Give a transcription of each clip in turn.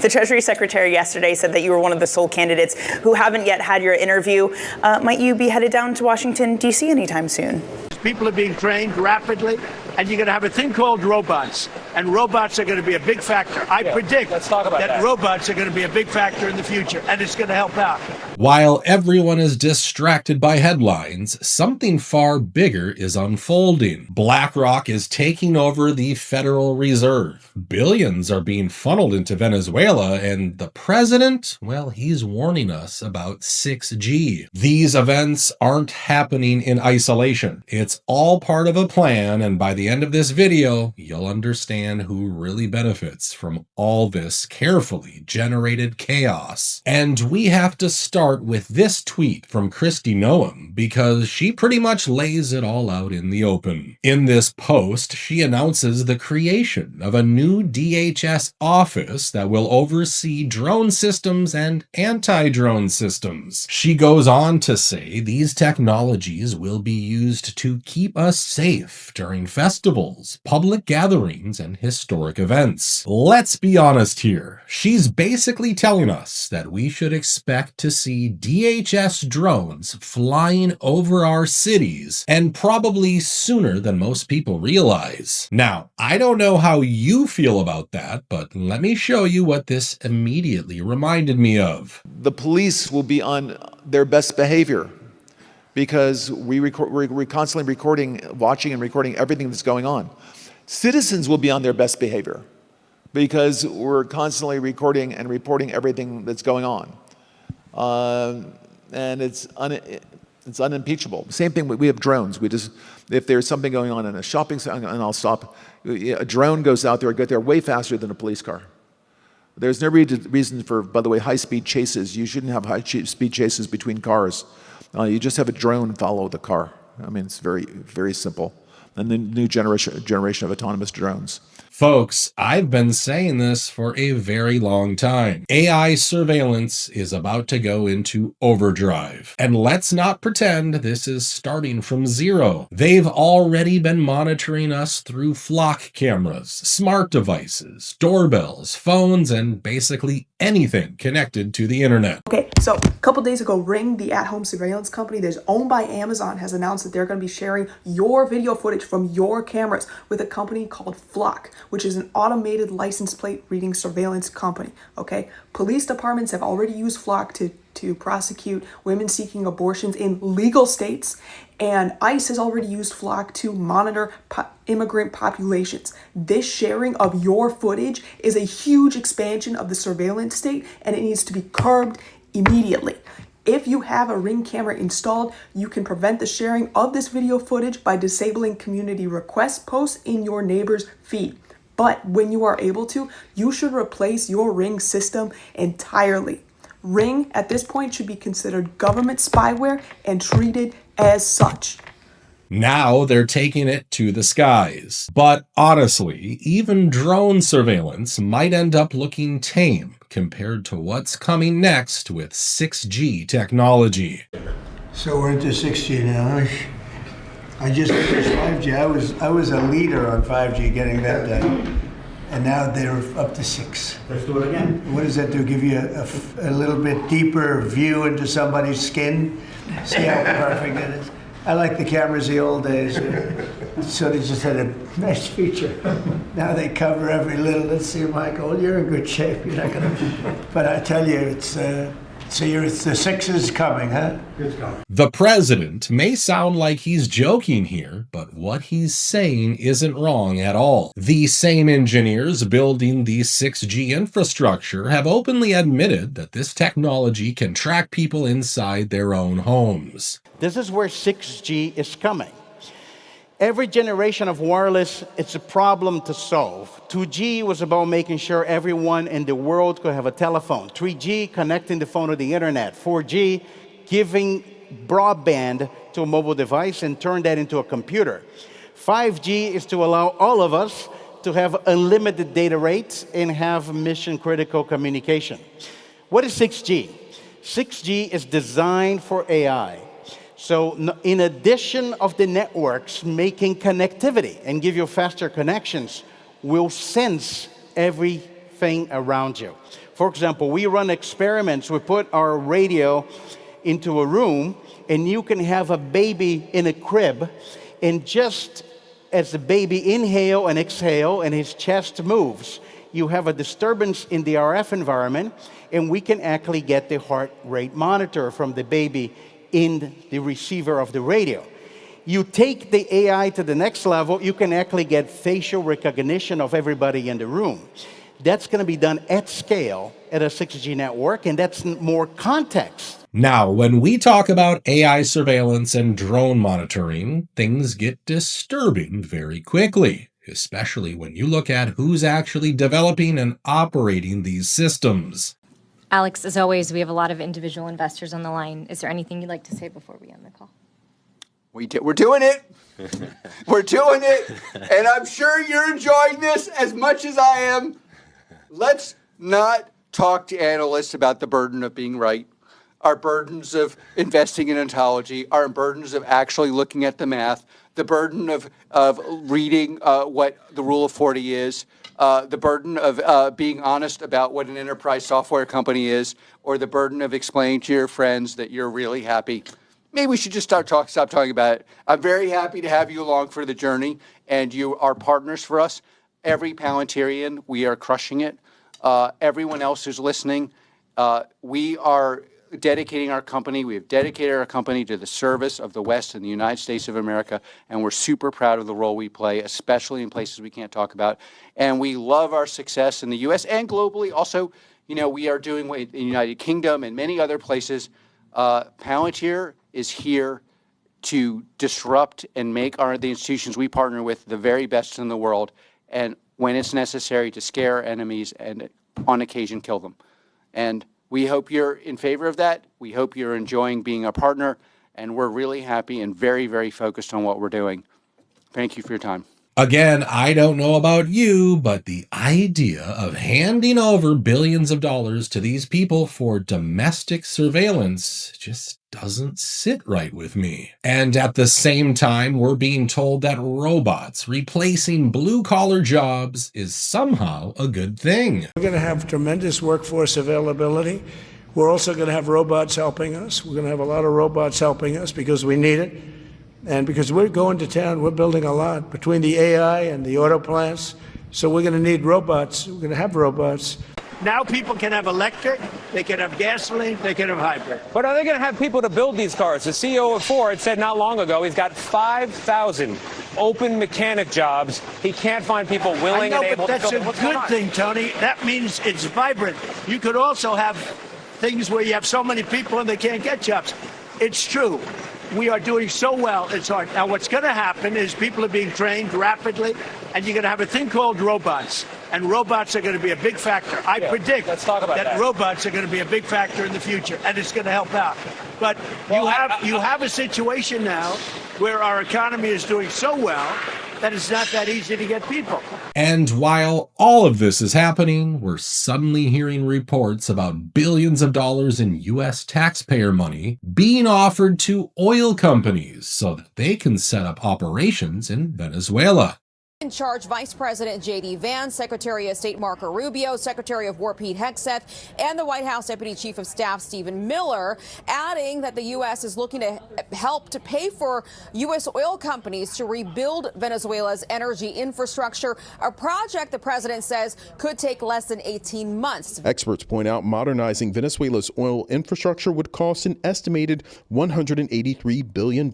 The Treasury Secretary yesterday said that you were one of the sole candidates who haven't yet had your interview. Might you be headed down to Washington, D.C. anytime soon? People are being trained rapidly, and you're going to have a thing called robots, and robots are going to be a big factor. I predict that robots are going to be a big factor in the future, and it's going to help out. While everyone is distracted by headlines, something far bigger is unfolding. Blackrock is taking over the Federal Reserve. Billions are being funneled into Venezuela, and the president, well, he's warning us about 6G. These events aren't happening in isolation. It's all part of a plan, and by the end of this video, you'll understand who really benefits from all this carefully generated chaos. And we have to start with this tweet from Kristi Noem, because she pretty much lays it all out in the open. In this post, she announces the creation of a new DHS office that will oversee drone systems and anti-drone systems. She goes on to say these technologies will be used to keep us safe during festivals, public gatherings, and historic events. Let's be honest here. She's basically telling us that we should expect to see DHS drones flying over our cities, and probably sooner than most people realize. Now, I don't know how you feel about that, but let me show you what this immediately reminded me of. The police will be on their best behavior because we're constantly recording, watching and recording everything that's going on. Citizens will be on their best behavior because we're constantly recording and reporting everything that's going on. And it's unimpeachable. Same thing, we have drones. If there's something going on in a shopping center, and I'll stop, a drone goes out there, get there way faster than a police car. There's no reason for, by the way, high-speed chases. You shouldn't have high-speed chases between cars. You just have a drone follow the car. I mean, it's very, very simple. And the new generation of autonomous drones. Folks, I've been saying this for a very long time. AI surveillance is about to go into overdrive. And let's not pretend this is starting from zero. They've already been monitoring us through flock cameras, smart devices, doorbells, phones, and basically anything connected to the internet. Okay, so a couple days ago, Ring, the at-home surveillance company that's owned by Amazon, has announced that they're going to be sharing your video footage from your cameras with a company called Flock, which is an automated license plate reading surveillance company. Okay, police departments have already used Flock to prosecute women seeking abortions in legal states, and ICE has already used Flock to monitor immigrant populations. This sharing of your footage is a huge expansion of the surveillance state, and it needs to be curbed immediately. If you have a Ring camera installed, you can prevent the sharing of this video footage by disabling community request posts in your neighbor's feed. But when you are able to, you should replace your Ring system entirely. Ring, at this point, should be considered government spyware and treated as such. Now they're taking it to the skies. But honestly, even drone surveillance might end up looking tame compared to what's coming next with 6G technology. So we're into 6G now. I just finished 5G. I was a leader on 5G getting that done. And now they're up to 6. Let's do it again. What does that do? Give you a little bit deeper view into somebody's skin? See how perfect it is? I like the cameras the old days. So they just had a nice feature. Now they cover every little. Let's see, Michael, you're in good shape. You're not gonna. But I tell you, it's the 6 is coming, huh? It's coming. The president may sound like he's joking here, but what he's saying isn't wrong at all. The same engineers building the 6G infrastructure have openly admitted that this technology can track people inside their own homes. This is where 6G is coming. Every generation of wireless, it's a problem to solve. 2G was about making sure everyone in the world could have a telephone. 3G, connecting the phone to the internet. 4G, giving broadband to a mobile device and turn that into a computer. 5G is to allow all of us to have unlimited data rates and have mission-critical communication. What is 6G? 6G is designed for AI. So in addition of the networks making connectivity and give you faster connections, will sense everything around you. For example, we run experiments. We put our radio into a room, and you can have a baby in a crib, and just as the baby inhale and exhale and his chest moves, you have a disturbance in the RF environment, and we can actually get the heart rate monitor from the baby in the receiver of the radio. You take the AI to the next level, you can actually get facial recognition of everybody in the room. That's going to be done at scale at a 6G network, and that's more context. Now, when we talk about AI surveillance and drone monitoring, things get disturbing very quickly, especially when you look at who's actually developing and operating these systems. Alex, as always, we have a lot of individual investors on the line. Is there anything you'd like to say before we end the call? We're doing it. We're doing it. And I'm sure you're enjoying this as much as I am. Let's not talk to analysts about the burden of being right, our burdens of investing in ontology, our burdens of actually looking at the math, the burden of reading what the rule of 40 is, the burden of being honest about what an enterprise software company is, or the burden of explaining to your friends that you're really happy. Maybe we should just stop talking about it. I'm very happy to have you along for the journey, and you are partners for us. Every Palantirian, we are crushing it. Everyone else who's listening, we are dedicating our company. We have dedicated our company to the service of the West and the United States of America, and we're super proud of the role we play, especially in places we can't talk about. And we love our success in the U.S. and globally. Also, we are doing in the United Kingdom and many other places. Palantir is here to disrupt and make the institutions we partner with the very best in the world, and when it's necessary, to scare enemies and on occasion kill them. And we hope you're in favor of that. We hope you're enjoying being a partner, and we're really happy and very, very focused on what we're doing. Thank you for your time. Again, I don't know about you, but the idea of handing over billions of dollars to these people for domestic surveillance just doesn't sit right with me. And at the same time, we're being told that robots replacing blue-collar jobs is somehow a good thing. We're going to have tremendous workforce availability. We're also going to have robots helping us. We're going to have a lot of robots helping us because we need it. And because we're going to town, we're building a lot between the AI and the auto plants. So we're going to need robots. We're going to have robots. Now people can have electric, they can have gasoline, they can have hybrid. But are they going to have people to build these cars? The CEO of Ford said not long ago he's got 5,000 open mechanic jobs. He can't find people willing and able to build them. That's a good thing, Tony. That means it's vibrant. You could also have things where you have so many people and they can't get jobs. It's true. We are doing so well, it's hard. Now, what's going to happen is people are being trained rapidly, and you're going to have a thing called robots. And robots are going to be a big factor. I predict that robots are going to be a big factor in the future, and it's going to help out. But you have a situation now where our economy is doing so well that it's not that easy to get people. And while all of this is happening, we're suddenly hearing reports about billions of dollars in U.S. taxpayer money being offered to oil companies so that they can set up operations in Venezuela. In charge, Vice President J.D. Vance, Secretary of State Marco Rubio, Secretary of War Pete Hegseth, and the White House Deputy Chief of Staff Stephen Miller, adding that the U.S. is looking to help to pay for U.S. oil companies to rebuild Venezuela's energy infrastructure, a project the president says could take less than 18 months. Experts point out modernizing Venezuela's oil infrastructure would cost an estimated $183 billion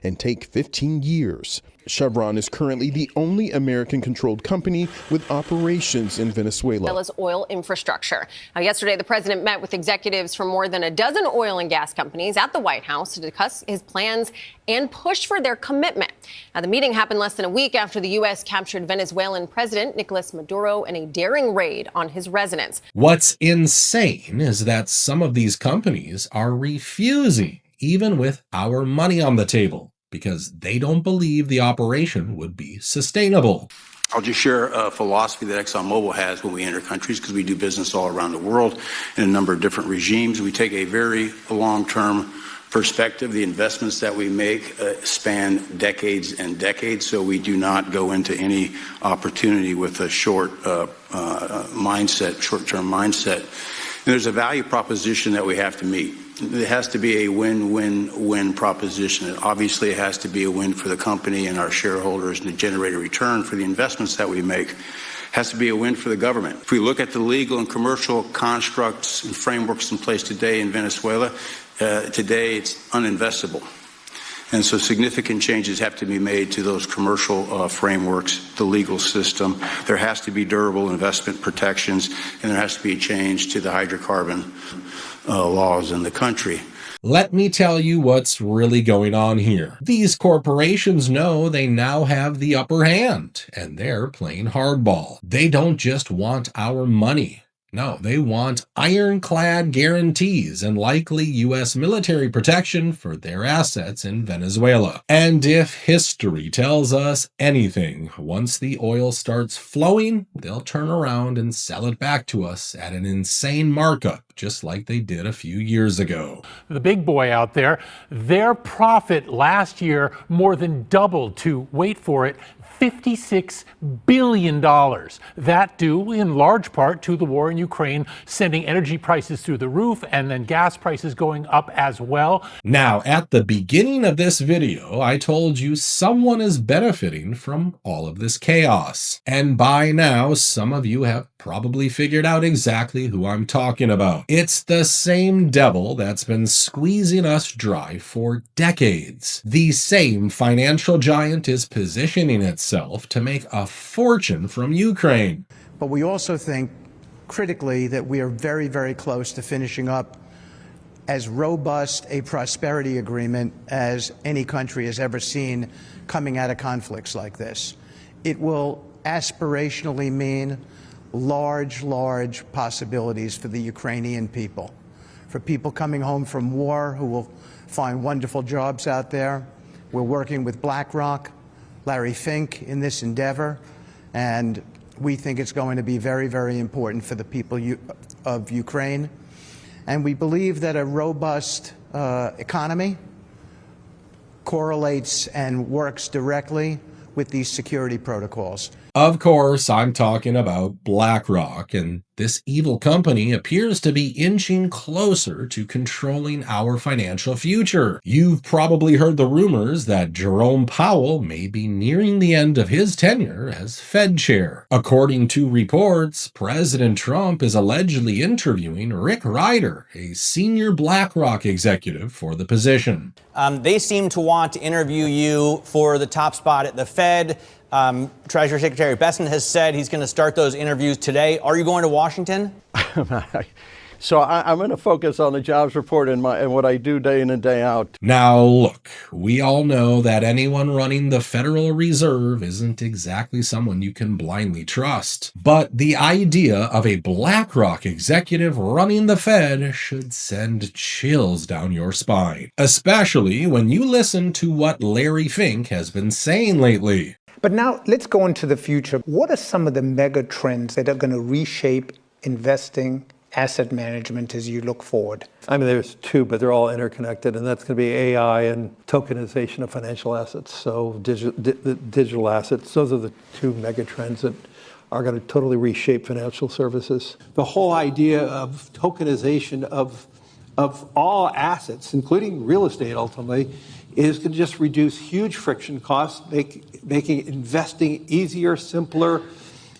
and take 15 years. Chevron is currently the only American-controlled company with operations in Venezuela. Venezuela's oil infrastructure. Now, yesterday, the president met with executives from more than a dozen oil and gas companies at the White House to discuss his plans and push for their commitment. Now, the meeting happened less than a week after the U.S. captured Venezuelan President Nicolas Maduro in a daring raid on his residence. What's insane is that some of these companies are refusing, even with our money on the table, because they don't believe the operation would be sustainable. I'll just share a philosophy that ExxonMobil has when we enter countries, because we do business all around the world in a number of different regimes. We take a very long-term perspective. The investments that we make span decades and decades, so we do not go into any opportunity with a short mindset, short-term mindset. And there's a value proposition that we have to meet. It has to be a win-win-win proposition. Obviously, it has to be a win for the company and our shareholders and to generate a return for the investments that we make. It has to be a win for the government. If we look at the legal and commercial constructs and frameworks in place today in Venezuela, today it's uninvestable. And so significant changes have to be made to those commercial frameworks, the legal system. There has to be durable investment protections, and there has to be a change to the hydrocarbon laws in the country. Let me tell you what's really going on here. These corporations know they now have the upper hand, and they're playing hardball. They don't just want our money. No, they want ironclad guarantees and likely U.S. military protection for their assets in Venezuela. And if history tells us anything, once the oil starts flowing, they'll turn around and sell it back to us at an insane markup, just like they did a few years ago. The big boy out there, their profit last year more than doubled to, wait for it, $56 billion. That due in large part to the war in Ukraine, sending energy prices through the roof and then gas prices going up as well. Now, at the beginning of this video, I told you someone is benefiting from all of this chaos. And by now, some of you have probably figured out exactly who I'm talking about. It's the same devil that's been squeezing us dry for decades. The same financial giant is positioning itself to make a fortune from Ukraine. But we also think critically that we are very, very close to finishing up as robust a prosperity agreement as any country has ever seen coming out of conflicts like this. It will aspirationally mean large possibilities for the Ukrainian people, for people coming home from war who will find wonderful jobs out there. We're working with Blackrock, Larry Fink in this endeavor, and we think it's going to be very, very important for the people of Ukraine. And we believe that a robust economy correlates and works directly with these security protocols. Of course, I'm talking about Blackrock, and this evil company appears to be inching closer to controlling our financial future. You've probably heard the rumors that Jerome Powell may be nearing the end of his tenure as Fed chair. According to reports, President Trump is allegedly interviewing Rick Ryder, a senior Blackrock executive, for the position. They seem to want to interview you for the top spot at the Fed. Treasury Secretary Besson has said he's going to start those interviews today. Are you going to Washington? So I'm going to focus on the jobs report and what I do day in and day out. Now, look, we all know that anyone running the Federal Reserve isn't exactly someone you can blindly trust. But the idea of a BlackRock executive running the Fed should send chills down your spine, especially when you listen to what Larry Fink has been saying lately. But now let's go into the future. What are some of the mega trends that are going to reshape investing, asset management as you look forward? I mean, there's two, but they're all interconnected, and that's going to be AI and tokenization of financial assets. So digital assets, those are the two mega trends that are going to totally reshape financial services. The whole idea of tokenization of all assets, including real estate ultimately, is going to just reduce huge friction costs, making investing easier, simpler.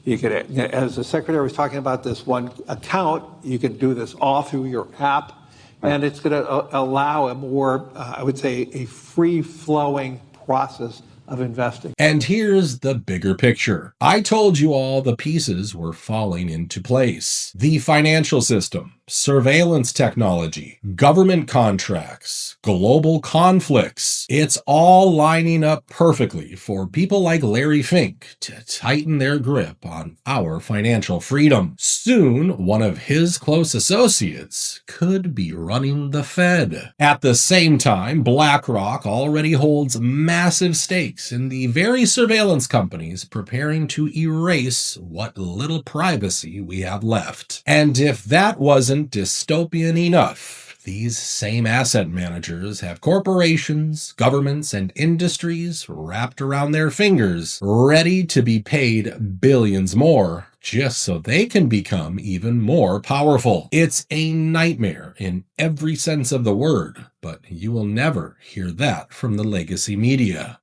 You could, as the secretary was talking about this one account, you could do this all through your app, and it's going to allow a more, I would say, a free-flowing process of investing. And here's the bigger picture. I told you all the pieces were falling into place. The financial system, surveillance technology, government contracts, global conflicts. It's all lining up perfectly for people like Larry Fink to tighten their grip on our financial freedom. Soon, one of his close associates could be running the Fed. At the same time, BlackRock already holds massive stakes in the very surveillance companies preparing to erase what little privacy we have left. And if that wasn't dystopian enough, These same asset managers have corporations, governments, and industries wrapped around their fingers, ready to be paid billions more just so they can become even more powerful. It's a nightmare in every sense of the word, but you will never hear that from the legacy media.